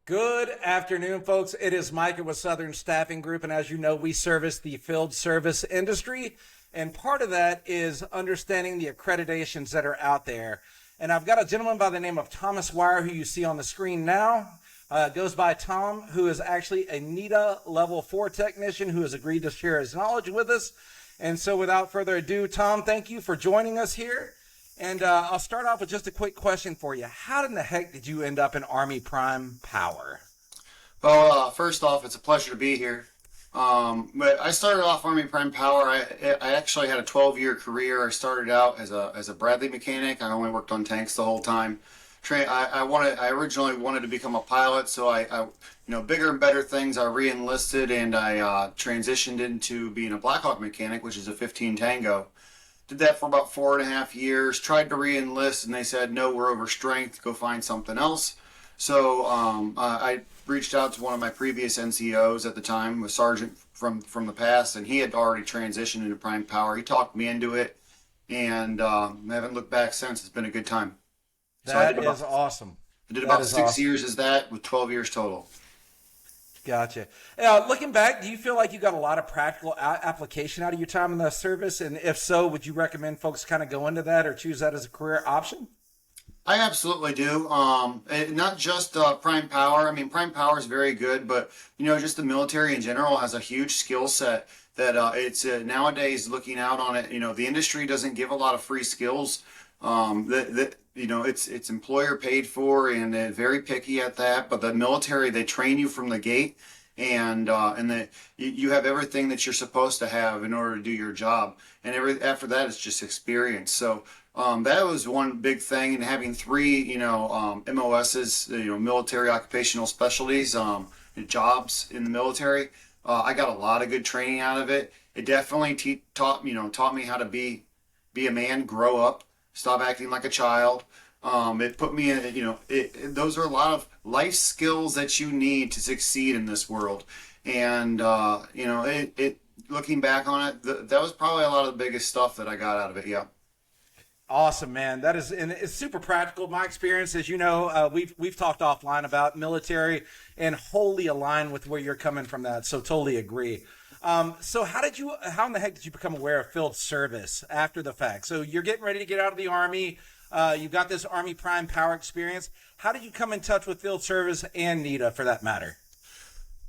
Good afternoon, folks. It is Micah with Southern Staffing Group, and as you know, we service the field service industry, and part of that is understanding the accreditations that are out there. And I've got a gentleman by the name of Thomas Wire, who you see on the screen now. Goes by Tom, who is actually a NETA Level 4 technician who has agreed to share his knowledge with us. And so without further ado, Tom, thank you for joining us here. And I'll start off with just a quick question for you. How in the heck did you end up in Army Prime Power? Well, first off, it's a pleasure to be here. But I started off Army Prime Power. I actually had a 12-year career. I started out as a Bradley mechanic. I only worked on tanks the whole time. I originally wanted to become a pilot, so bigger and better things. I re-enlisted and I transitioned into being a Black Hawk mechanic, which is a 15 Tango. Did that for about 4.5 years. Tried to re-enlist, and they said, no, we're overstrength. Go find something else. So I reached out to one of my previous NCOs at the time, a sergeant from the past, and he had already transitioned into Prime Power. He talked me into it, and I haven't looked back since. It's been a good time. So That is awesome. I did That about is 6 years awesome. as that, with 12 years total. Gotcha. Looking back, do you feel like you got a lot of practical application out of your time in the service? And if so, would you recommend folks kind of go into that or choose that as a career option? I absolutely do. And not just Prime Power. I mean, Prime Power is very good, but just the military in general has a huge skill set that it's nowadays looking out on it. The industry doesn't give a lot of free skills. It's employer paid for, and they're very picky at that. But the military, they train you from the gate, and you have everything that you're supposed to have in order to do your job. And after that, it's just experience. So that was one big thing, and having three, MOSs, military occupational specialties, jobs in the military. I got a lot of good training out of it. It definitely taught me how to be a man, grow up, stop acting like a child. It put me in, those are a lot of life skills that you need to succeed in this world. And, looking back on it, that was probably a lot of the biggest stuff that I got out of it. Yeah. Awesome, man. That is, and it's super practical. My experience, as you know, we've talked offline about military, and wholly aligned with where you're coming from. That, so totally agree. So how in the heck did you become aware of field service after the fact? So you're getting ready to get out of the Army. You've got this Army Prime Power experience. How did you come in touch with field service and NETA for that matter?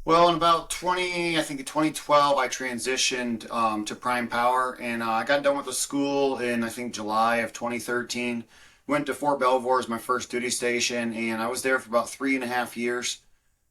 Well, in about 2012, I transitioned to Prime Power, and I got done with the school in, I think, July of 2013. Went to Fort Belvoir as my first duty station, and I was there for about 3.5 years.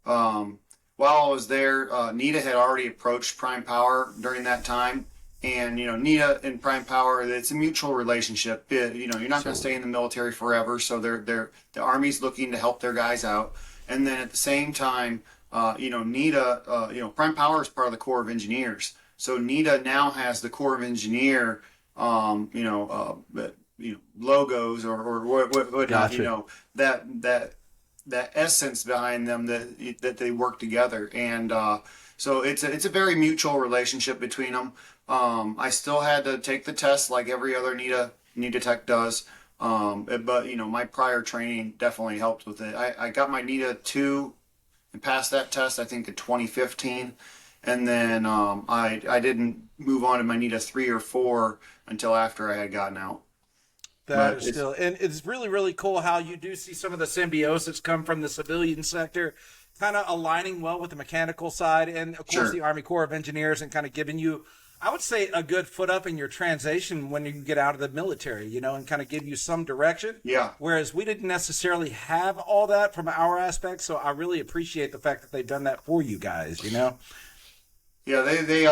While I was there, NETA had already approached Prime Power during that time. And, NETA and Prime Power, it's a mutual relationship. You're not going to stay in the military forever, so the Army's looking to help their guys out. And then at the same time, NETA, Prime Power is part of the Corps of Engineers. So NETA now has the Corps of Engineer, logos or whatnot, Gotcha. that essence behind them that they work together. And so it's a very mutual relationship between them. I still had to take the test like every other NETA tech does. But my prior training definitely helped with it. I got my NETA 2 and passed that test, I think, in 2015. And then I didn't move on to my NETA 3 or 4 until after I had gotten out. That But is it's still, and it's really, really cool how you do see some of the symbiosis come from the civilian sector, kind of aligning well with the mechanical side, and of course sure. the Army Corps of Engineers, and kind of giving you, I would say, a good foot up in your transition when you get out of the military, and kind of give you some direction. Yeah. Whereas we didn't necessarily have all that from our aspect, so I really appreciate the fact that they've done that for you guys. Yeah, they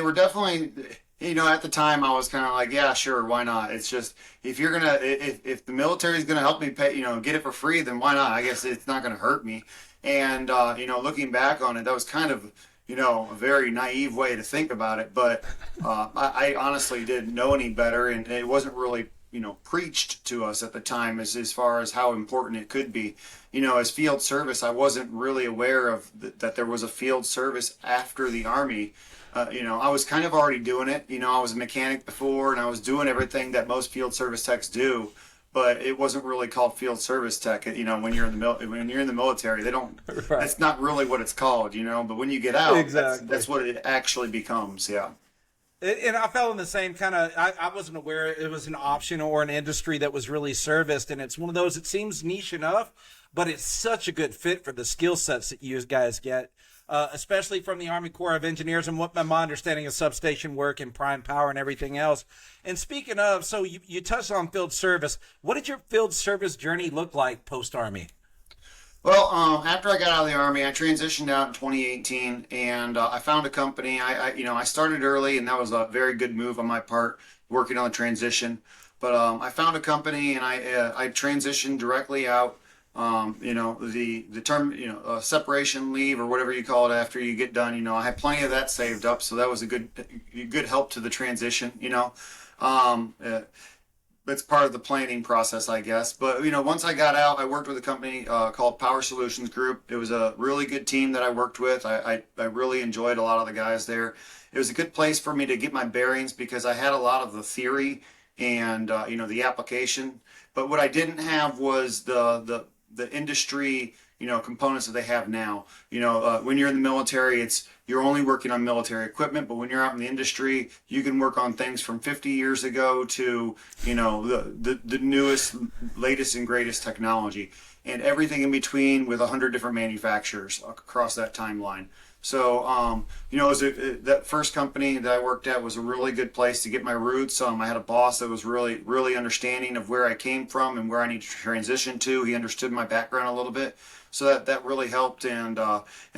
were definitely, at the time I was kind of like, yeah, sure, why not? It's just, if the military is gonna help me pay, get it for free, then why not? I guess it's not gonna hurt me. And looking back on it, that was kind of, a very naive way to think about it. But I honestly didn't know any better, and it wasn't really, preached to us at the time as far as how important it could be. As field service, I wasn't really aware of that there was a field service after the Army. I was kind of already doing it. I was a mechanic before, and I was doing everything that most field service techs do. but it wasn't really called field service tech. You know, when you're in the when you're in the military, they don't. Right. That's not really what it's called. You know, but when you get out, Exactly. that's what it actually becomes. Yeah. And I fell in the same kind of. I wasn't aware it was an option or an industry that was really serviced, and it's one of those. It seems niche enough, but it's such a good fit for the skill sets that you guys get, especially from the Army Corps of Engineers and what my understanding of substation work and prime power and everything else. And speaking of, so you touched on field service. What did your field service journey look like post Army? Well, after I got out of the Army, I transitioned out in 2018, and I found a company. I started early, and that was a very good move on my part, working on the transition. But I found a company, and I transitioned directly out. The term, separation leave or whatever you call it after you get done. I had plenty of that saved up, so that was a good help to the transition. Um, uh, it's part of the planning process, I guess. But once I got out, I worked with a company called Power Solutions Group. It was a really good team that I worked with. I really enjoyed a lot of the guys there. It was a good place for me to get my bearings because I had a lot of the theory and the application. But what I didn't have was the industry components that they have now. When you're in the military, you're only working on military equipment, but when you're out in the industry, you can work on things from 50 years ago to the newest, latest and greatest technology, and everything in between with 100 different manufacturers across that timeline. So, that first company that I worked at was a really good place to get my roots. I had a boss that was really, really understanding of where I came from and where I needed to transition to. He understood my background a little bit, so that really helped. And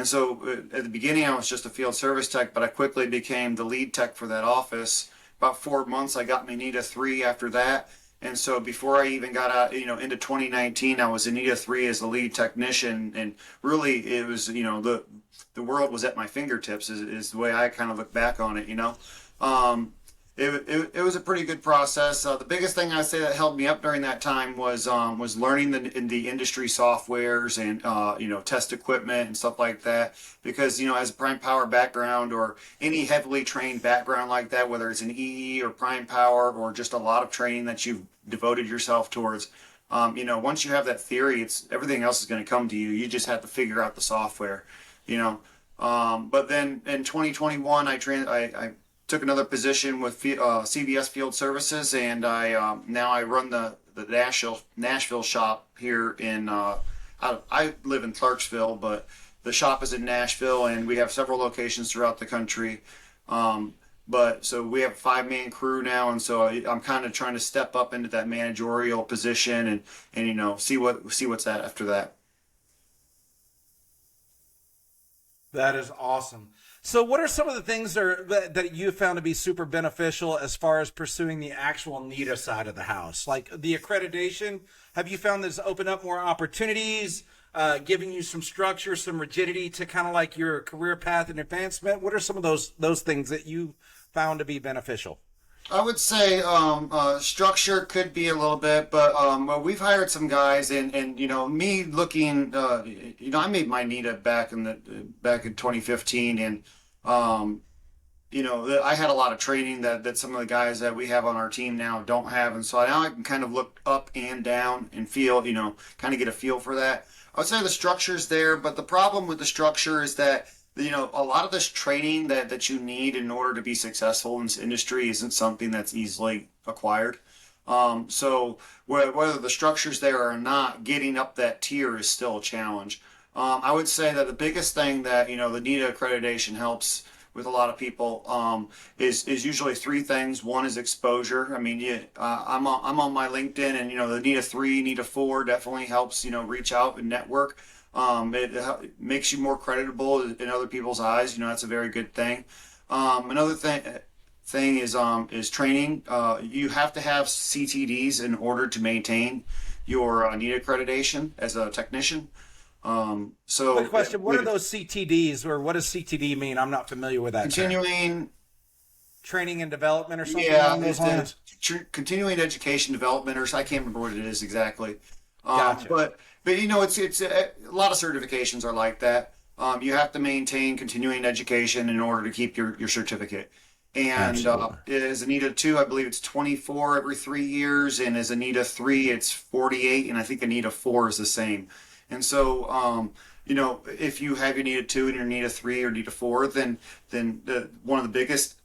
so at the beginning, I was just a field service tech, but I quickly became the lead tech for that office. About 4 months, I got my NETA 3 after that. And so before I even got out, into 2019, I was in NETA 3 as the lead technician, and really it was, the world was at my fingertips is the way I kind of look back on it. Um, it was a pretty good process. The biggest thing I'd say that held me up during that time was learning the industry softwares and test equipment and stuff like that. Because as a prime power background or any heavily trained background like that, whether it's an EE or prime power or just a lot of training that you've devoted yourself towards, once you have that theory, it's everything else is going to come to you. You just have to figure out the software. But then in 2021, I took another position with CBS Field Services, and now I run the Nashville shop here in. I live in Clarksville, but the shop is in Nashville, and we have several locations throughout the country. But so we have a 5-man crew now, and so I'm kind of trying to step up into that managerial position and see what's at after that. That is awesome. So, what are some of the things that you found to be super beneficial as far as pursuing the actual NETA side of the house? Like the accreditation, have you found this open up more opportunities, giving you some structure, some rigidity to kind of like your career path and advancement? What are some of those things that you found to be beneficial? I would say structure could be a little bit, but well, we've hired some guys, and me looking, I made my NETA back in 2015, and I had a lot of training that some of the guys that we have on our team now don't have, and so now I can kind of look up and down and feel, kind of get a feel for that. I would say the structure's there, but the problem with the structure is that a lot of this training that you need in order to be successful in this industry isn't something that's easily acquired. So whether the structure's there or not, getting up that tier is still a challenge. I would say that the biggest thing that the NETA accreditation helps with a lot of people is usually 3 things. One is exposure. I mean, I'm on my LinkedIn, and the NETA 3, NETA 4 definitely helps reach out and network. It makes you more creditable in other people's eyes. That's a very good thing. Another thing is training. You have to have CTDs in order to maintain your NETA accreditation as a technician. Quick question: what are those CTDs, or what does CTD mean? I'm not familiar with that. Continuing training and development, or something yeah, along those lines. Continuing education development, or I can't remember what it is exactly. Gotcha. But it's a lot of certifications are like that. You have to maintain continuing education in order to keep your certificate. And Absolutely. as a NETA 2, I believe it's 24 every 3 years, and as a NETA 3, it's 48, and I think a NETA 4 is the same. And so, if you have your NETA 2 and your NETA 3 or NETA 4, then one of the biggest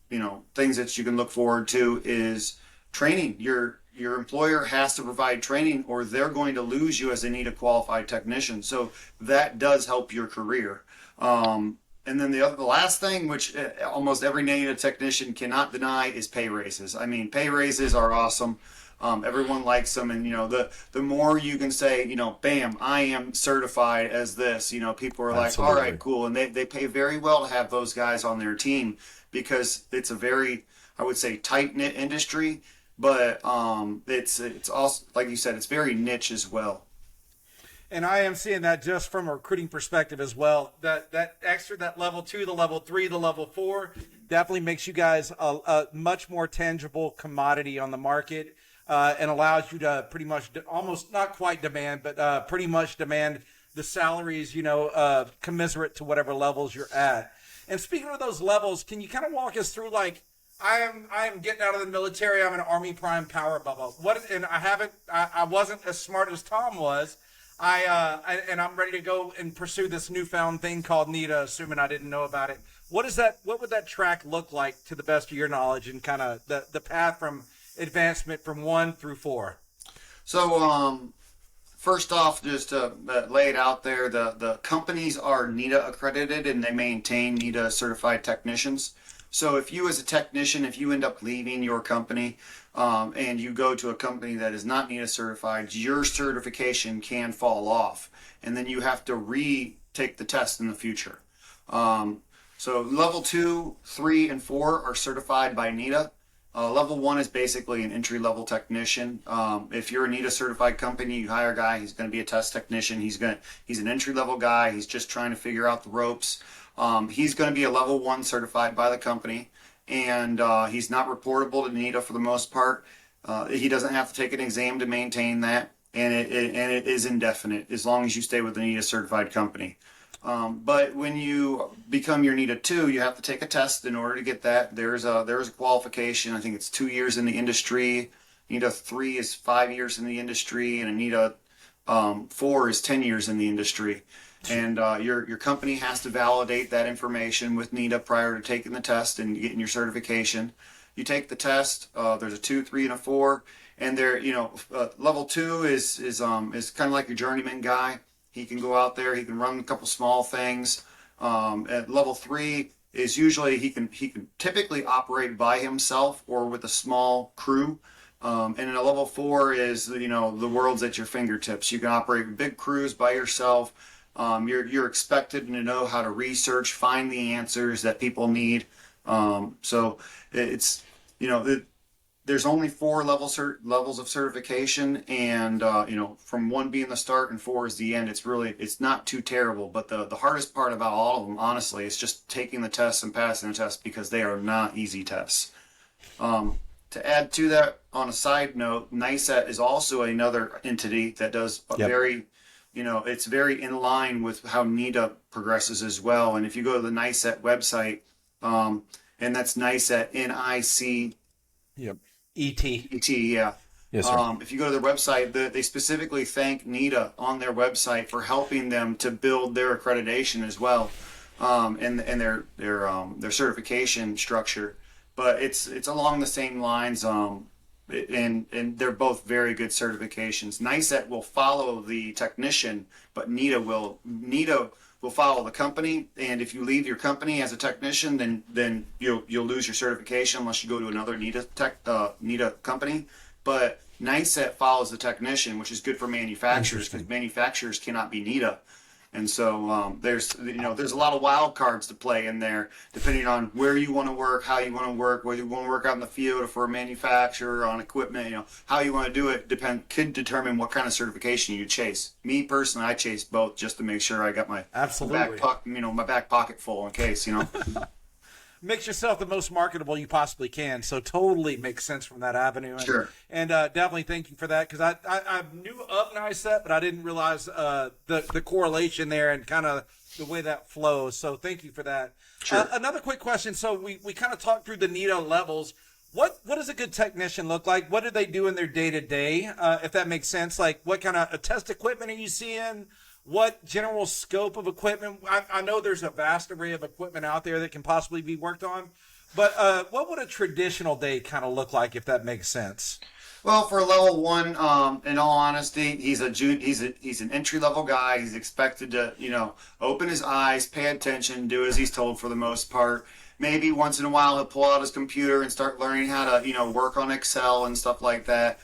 things that you can look forward to is training. Your employer has to provide training, or they're going to lose you as a NETA qualified technician. So that does help your career. And then the last thing, which almost every NETA technician cannot deny, is pay raises. I mean, pay raises are awesome. Everyone likes them, and the more you can say, bam, I am certified as this. People are like, all Absolutely. right, cool, and they pay very well to have those guys on their team because it's a very, I would say, tight knit industry, but it's also, like you said, it's very niche as well. And I am seeing that just from a recruiting perspective as well. That extra, that level 2, the level 3, the level 4, definitely makes you guys a much more tangible commodity on the market, and allows you to pretty much almost not quite demand, but pretty much demand the salaries, commensurate to whatever levels you're at. And speaking of those levels, can you kind of walk us through, like, I am getting out of the military. I'm an Army Prime Power bubble. And I wasn't as smart as Tom was. And I'm ready to go and pursue this newfound thing called NETA, assuming I didn't know about it. What is that? What would that track look like, to the best of your knowledge, and kind of the path from advancement from 1 through 4? So, first off, just to lay it out there, the companies are NETA accredited and they maintain NETA certified technicians. So if you as a technician, if you end up leaving your company and you go to a company that is not NETA certified, your certification can fall off, and then you have to retake the test in the future. So level 2, 3, and 4 are certified by NETA. Level 1 is basically an entry level technician. If you're a NETA certified company, you hire a guy. He's going to be a test technician. He's an entry level guy. He's just trying to figure out the ropes. He's going to be a level 1 certified by the company, and he's not reportable to NETA for the most part. He doesn't have to take an exam to maintain that, and it is indefinite as long as you stay with the NETA certified company. But when you become your NETA 2, you have to take a test in order to get that. There's a qualification. I think it's 2 years in the industry. NETA 3 is 5 years in the industry, and a NETA 4 is 10 years in the industry. And your company has to validate that information with NETA prior to taking the test and getting your certification. You take the test. There's a 2, 3, and a 4, and level 2 is kind of like your journeyman guy. He can go out there. He can run a couple small things. At level 3 is usually he can typically operate by himself or with a small crew. And in a level 4 is the world's at your fingertips. You can operate with big crews by yourself. You're expected to know how to research, find the answers that people need. So it's there's only 4 levels of certification, and from 1 being the start and 4 is the end. It's not too terrible, but the hardest part about all of them, honestly, is just taking the tests and passing the tests, because they are not easy tests. To add to that, on a side note, NICET is also another entity that does it's very in line with how NETA progresses as well. And if you go to the NICET website, and that's NICET, NIC. Yep. ET. ET, yeah. Yes, sir. If you go to their website, they specifically thank NETA on their website for helping them to build their accreditation as well, and their certification structure. But it's along the same lines, and they're both very good certifications. NICET will follow the technician, but NETA will follow the company. And if you leave your company as a technician, then you'll lose your certification unless you go to another NETA company. But NICET follows the technician, which is good for manufacturers, because manufacturers cannot be NETA. And so there's a lot of wild cards to play in there, depending on where you want to work, how you want to work, whether you want to work out in the field or for a manufacturer on equipment. How you want to do it could determine what kind of certification you chase. Me personally, I chase both just to make sure I got my Absolutely. my back pocket full in case. makes yourself the most marketable you possibly can. So totally makes sense from that avenue. Sure. And definitely thank you for that, because I knew of NICET, but I didn't realize the correlation there and kind of the way that flows. So thank you for that. Sure. Another quick question. So we kind of talked through the NETA levels. What does a good technician look like? What do they do in their day to day? If that makes sense, like what kind of test equipment are you seeing? What general scope of equipment? I know there's a vast array of equipment out there that can possibly be worked on, but what would a traditional day kind of look like, if that makes sense? Well, for level one, in all honesty, he's an entry level guy. He's expected to, open his eyes, pay attention, do as he's told for the most part. Maybe once in a while he'll pull out his computer and start learning how to, work on Excel and stuff like that.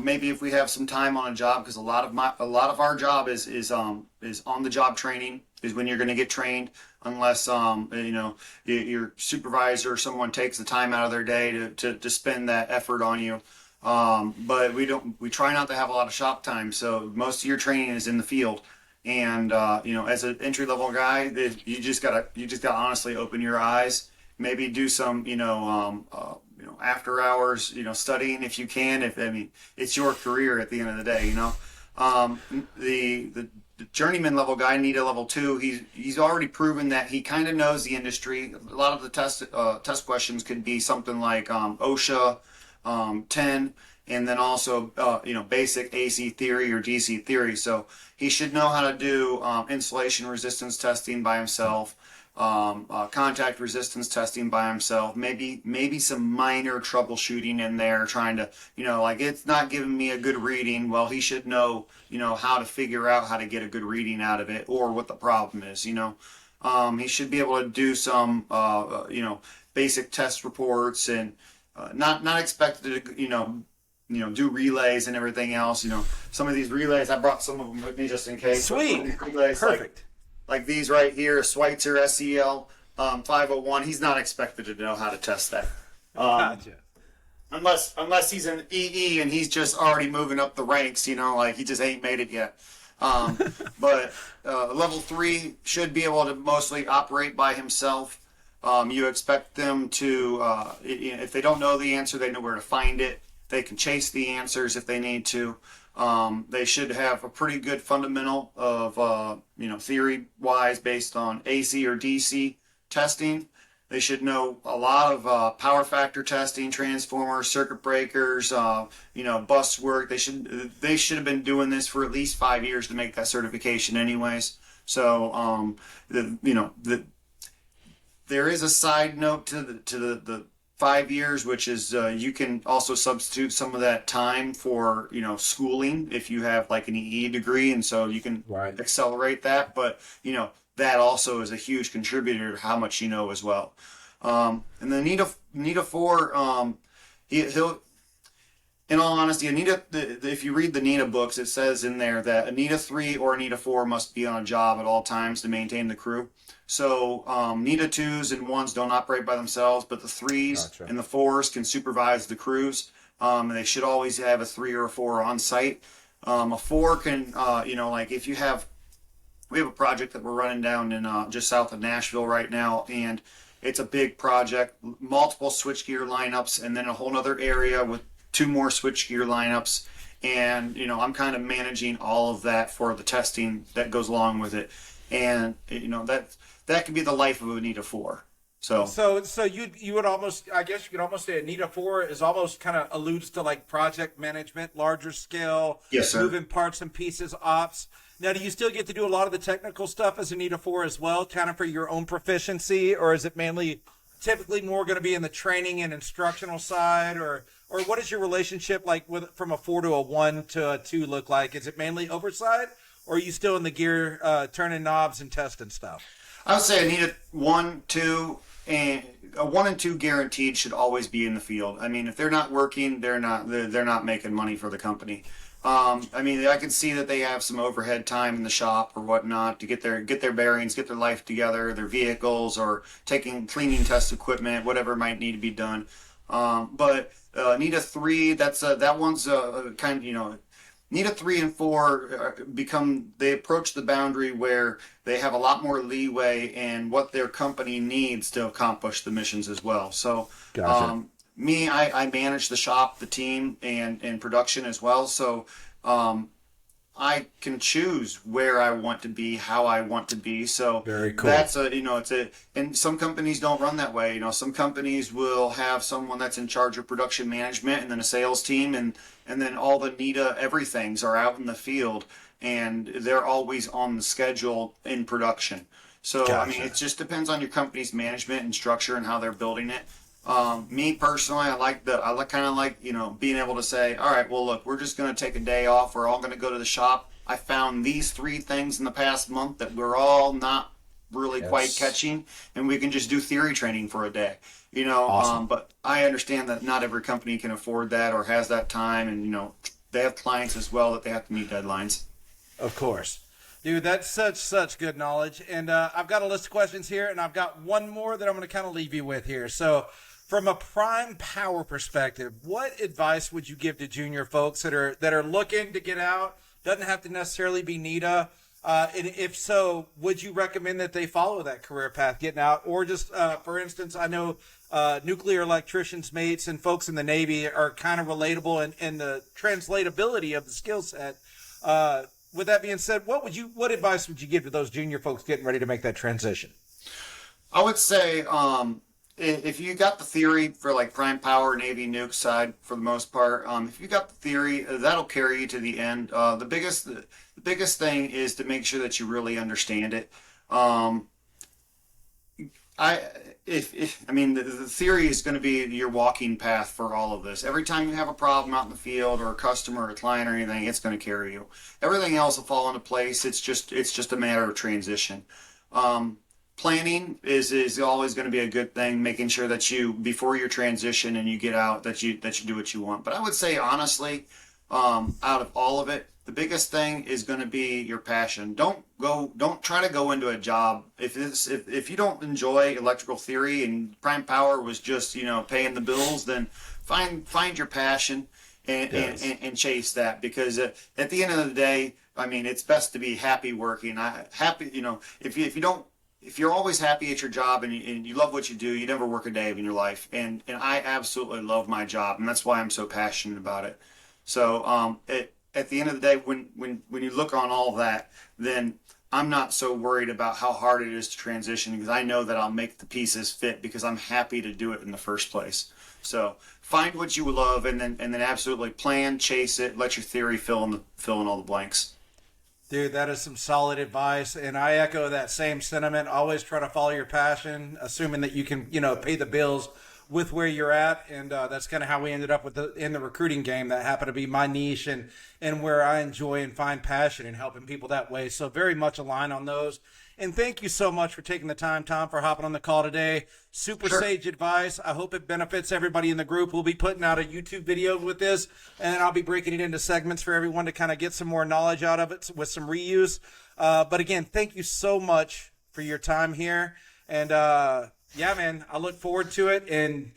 Maybe if we have some time on a job, because a lot of our job is on the job training, is when you're going to get trained, unless your supervisor or someone takes the time out of their day to spend that effort on you. But we try not to have a lot of shop time, so most of your training is in the field. And as an entry level guy, you just gotta honestly open your eyes, maybe do some after hours studying if you can. It's your career at the end of the day. The journeyman level guy, NETA level 2, he's already proven that he kind of knows the industry. A lot of the test questions could be something like OSHA 10, and then also basic AC theory or DC theory. So he should know how to do insulation resistance testing by himself, contact resistance testing by himself, maybe some minor troubleshooting in there, trying to like, it's not giving me a good reading. Well, he should know how to figure out how to get a good reading out of it, or what the problem is. He should be able to do some basic test reports, and not expected to do relays and everything else. Some of these relays, I brought some of them with me just in case. Sweet. Relays, Perfect. Like these right here, Schweitzer SEL 501. He's not expected to know how to test that. Gotcha. Unless he's an EE and he's just already moving up the ranks, like he just ain't made it yet. But level 3 should be able to mostly operate by himself. You expect them to, if they don't know the answer, they know where to find it. They can chase the answers if they need to. They should have a pretty good fundamental of, theory-wise based on AC or DC testing. They should know a lot of power factor testing, transformers, circuit breakers, bus work. They should have been doing this for at least 5 years to make that certification, anyways. So, there is a side note to the 5 years, which is you can also substitute some of that time for schooling if you have like an EE degree, and so you can accelerate that. But that also is a huge contributor to how much you know as well. And the NETA 4, he'll, in all honesty, if you read the NETA books, it says in there that a NETA 3 or a NETA 4 must be on a job at all times to maintain the crew. So NETA 2s and 1s don't operate by themselves, but the 3s and the 4s can supervise the crews. They should always have a 3 or a 4 on site. A 4 can, like if we have a project that we're running down in just south of Nashville right now, and it's a big project, multiple switchgear lineups, and then a whole other area with 2 more switchgear lineups. And, I'm kind of managing all of that for the testing that goes along with it. And, that could be the life of a NETA 4. So you would almost, I guess you could almost say a NETA 4 is almost kind of alludes to like project management, larger scale, yes, sir. Moving parts and pieces, ops. Now, do you still get to do a lot of the technical stuff as a NETA 4 as well, kind of for your own proficiency, or is it mainly typically more going to be in the training and instructional side, or what is your relationship like from a 4 to a 1 to a 2 look like? Is it mainly oversight, or are you still in the gear turning knobs and testing stuff? I would say I need a 1, 2, and a 1 and 2 guaranteed should always be in the field. If they're not working, they're not making money for the company. I can see that they have some overhead time in the shop or whatnot to get their bearings, get their life together, their vehicles, or cleaning test equipment, whatever might need to be done. But NETA 3, that one's kind of NETA 3 and 4 they approach the boundary where they have a lot more leeway in what their company needs to accomplish the missions as well. So, Gotcha. I manage the shop, the team, and production as well. So, um, I can choose where I want to be, how I want to be. So Very cool. that's and some companies don't run that way. Some companies will have someone that's in charge of production management and then a sales team and then all the NETA everythings are out in the field and they're always on the schedule in production. So, I mean, Gotcha. it just depends on your company's management and structure and how they're building it. Me personally, kind of like, being able to say, all right, well, look, we're just going to take a day off. We're all going to go to the shop. I found these three things in the past month that we're all not really quite Yes. catching, and we can just do theory training for a day. Awesome. But I understand that not every company can afford that or has that time, and they have clients as well that they have to meet deadlines. Of course. Dude, that's such good knowledge. And I've got a list of questions here, and I've got one more that I'm going to kind of leave you with here. So, from a prime power perspective, what advice would you give to junior folks that are looking to get out? Doesn't have to necessarily be NETA. And if so, would you recommend that they follow that career path, getting out, or just, for instance, I know nuclear electricians, mates, and folks in the Navy are kind of relatable in the translatability of the skill set. With that being said, what advice would you give to those junior folks getting ready to make that transition? I would say if you got the theory for like prime power, Navy nuke side for the most part, if you got the theory, that'll carry you to the end. The biggest thing is to make sure that you really understand it. Um, I if I mean the theory is going to be your walking path for all of this. Every time you have a problem out in the field or a customer or a client or anything, it's going to carry you. Everything else will fall into place. It's just a matter of transition. Um, Planning is always going to be a good thing. Making sure that you before your transition and you get out that you do what you want. But I would say honestly, out of all of it, the biggest thing is going to be your passion. Don't try to go into a job if you don't enjoy electrical theory and prime power was just paying the bills, then find your passion Yes. and chase that because at the end of the day, I mean, it's best to be happy working. Happy, if you're always happy at your job and you love what you do, you never work a day in your life. And I absolutely love my job, and that's why I'm so passionate about it. So at the end of the day, when you look on all of that, then I'm not so worried about how hard it is to transition because I know that I'll make the pieces fit because I'm happy to do it in the first place. So find what you love and then absolutely plan, chase it, let your theory fill in all the blanks. Dude, that is some solid advice, and I echo that same sentiment. Always try to follow your passion, assuming that you can, pay the bills with where you're at, and that's kind of how we ended up in the recruiting game. That happened to be my niche and where I enjoy and find passion in helping people that way. So very much aligned on those. And thank you so much for taking the time, Tom, for hopping on the call today. Super Sure. sage advice. I hope it benefits everybody in the group. We'll be putting out a YouTube video with this, and I'll be breaking it into segments for everyone to kind of get some more knowledge out of it with some reuse. But again, thank you so much for your time here. And yeah, man, I look forward to it and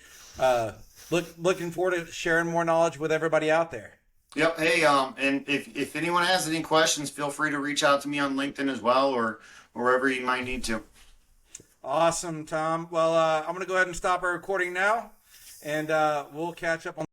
looking forward to sharing more knowledge with everybody out there. Yep. Hey, and if anyone has any questions, feel free to reach out to me on LinkedIn as well or wherever you might need to. Awesome, Tom. Well, I'm going to go ahead and stop our recording now, and we'll catch up on